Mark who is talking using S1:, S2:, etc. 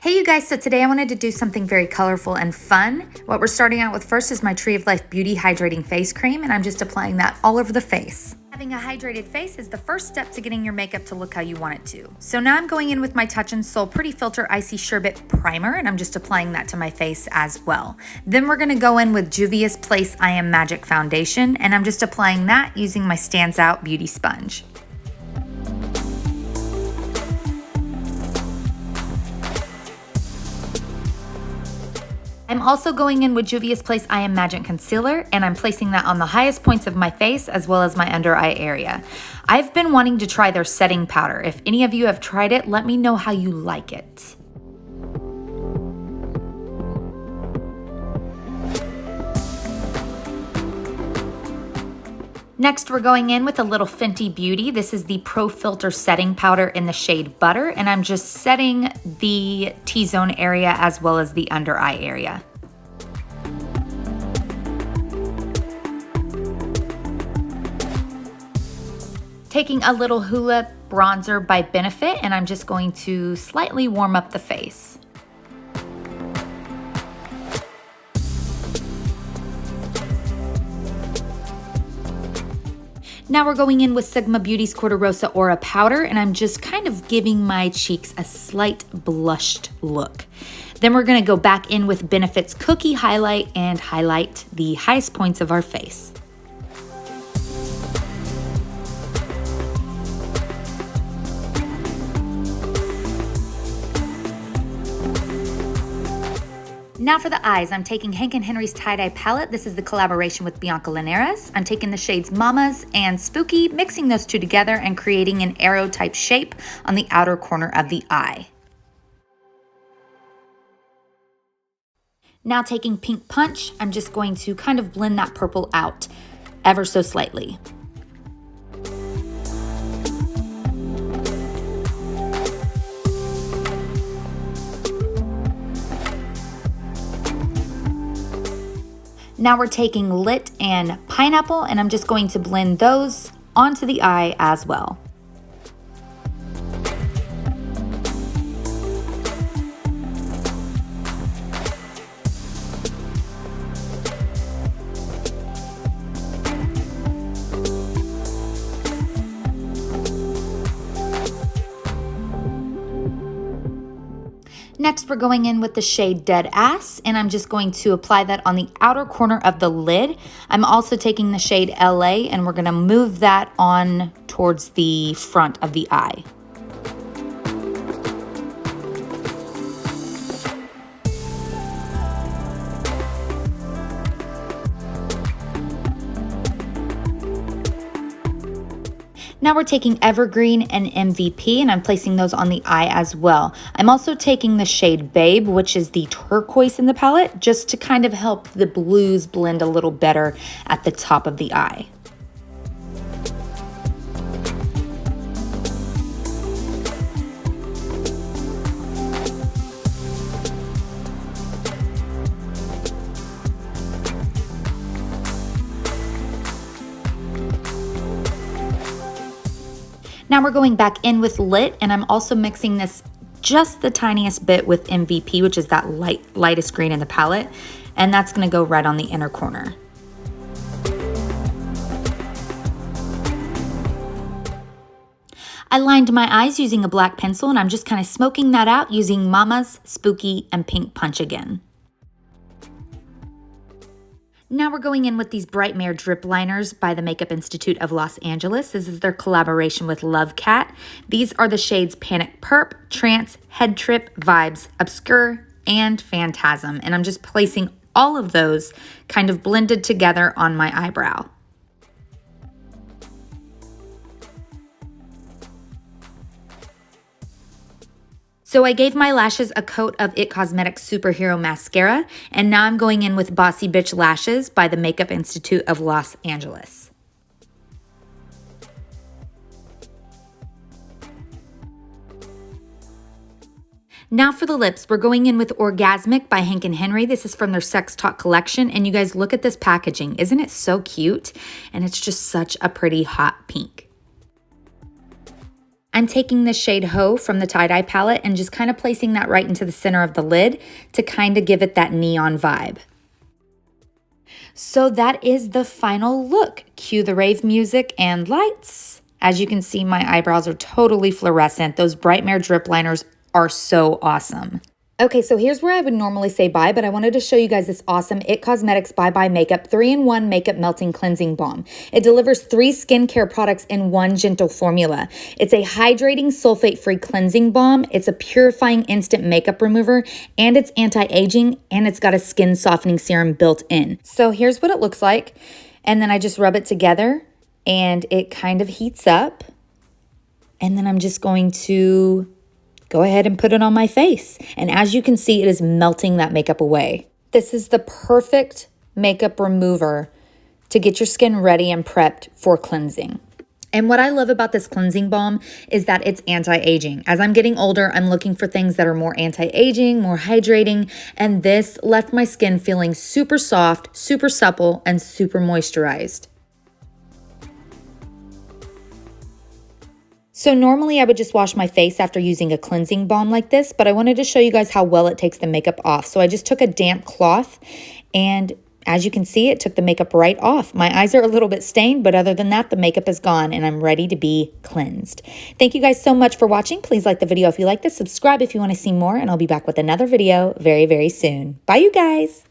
S1: Hey you guys, so today I wanted to do something very colorful and fun. What we're starting out with first is my Tree of Life Beauty Hydrating Face Cream, and I'm just applying that all over the face. Having a hydrated face is the first step to getting your makeup to look how you want it to. So now I'm going in with my Touch in Sol Pretty Filter Icy Sherbet Primer, and I'm just applying that to my face as well. Then we're gonna go in with Juvia's Place I Am Magic Foundation, and I'm just applying that using my Stands Out Beauty Sponge. I'm also going in with Juvia's Place I Am Magic Concealer, and I'm placing that on the highest points of my face as well as my under eye area. I've been wanting to try their setting powder. If any of you have tried it, let me know how you like it. Next, we're going in with a little Fenty Beauty. This is the Pro Filter Setting Powder in the shade Butter, and I'm just setting the T-zone area as well as the under eye area. Taking a little Hoola bronzer by Benefit, and I'm just going to slightly warm up the face. Now we're going in with Sigma Beauty's Corderosa Aura Powder, and I'm just kind of giving my cheeks a slight blushed look. Then we're gonna go back in with Benefit's Cookie Highlight and highlight the highest points of our face. Now for the eyes, I'm taking Hank & Henry's Tie-Dye Palette. This is the collaboration with Bianca Linares. I'm taking the shades Mamas and Spooky, mixing those two together and creating an arrow type shape on the outer corner of the eye. Now taking Pink Punch, I'm just going to kind of blend that purple out ever so slightly. Now we're taking Lit and Pineapple, and I'm just going to blend those onto the eye as well. Next, we're going in with the shade Dead Ass, and I'm just going to apply that on the outer corner of the lid. I'm also taking the shade LA, and we're gonna move that on towards the front of the eye. Now we're taking Evergreen and MVP, and I'm placing those on the eye as well. I'm also taking the shade Babe, which is the turquoise in the palette, just to kind of help the blues blend a little better at the top of the eye. Now we're going back in with Lit, and I'm also mixing this just the tiniest bit with MVP, which is that lightest green in the palette, and that's gonna go right on the inner corner. I lined my eyes using a black pencil, and I'm just kind of smoking that out using Mama's, Spooky, and Pink Punch again. Now we're going in with these Brightmare Drip Liners by the Makeup Institute of Los Angeles. This is their collaboration with Love Cat. These are the shades Panic Perp, Trance, Head Trip, Vibes, Obscure, and Phantasm. And I'm just placing all of those kind of blended together on my eyebrow. So I gave my lashes a coat of IT Cosmetics Superhero Mascara, and now I'm going in with Bossy Bitch Lashes by the Makeup Institute of Los Angeles. Now for the lips, we're going in with Orgasmic by Hank & Henry. This is from their Sex Talk collection, and you guys look at this packaging. Isn't it so cute? And it's just such a pretty hot pink. I'm taking the shade Ho from the tie-dye palette and just kind of placing that right into the center of the lid to kind of give it that neon vibe. So that is the final look. Cue the rave music and lights. As you can see, my eyebrows are totally fluorescent. Those Brightmare drip liners are so awesome. Okay, so here's where I would normally say bye, but I wanted to show you guys this awesome IT Cosmetics Bye Bye Makeup 3-in-1 Makeup Melting Cleansing Balm. It delivers 3 skincare products in one gentle formula. It's a hydrating sulfate-free cleansing balm, it's a purifying instant makeup remover, and it's anti-aging, and it's got a skin softening serum built in. So here's what it looks like, and then I just rub it together, and it kind of heats up, and then I'm just going to go ahead and put it on my face. And as you can see, it is melting that makeup away. This is the perfect makeup remover to get your skin ready and prepped for cleansing. And what I love about this cleansing balm is that it's anti-aging. As I'm getting older, I'm looking for things that are more anti-aging, more hydrating, and this left my skin feeling super soft, super supple, and super moisturized. So normally I would just wash my face after using a cleansing balm like this, but I wanted to show you guys how well it takes the makeup off. So I just took a damp cloth, and as you can see, it took the makeup right off. My eyes are a little bit stained, but other than that, the makeup is gone and I'm ready to be cleansed. Thank you guys so much for watching. Please like the video if you like this, subscribe if you want to see more, and I'll be back with another video very, very soon. Bye, you guys.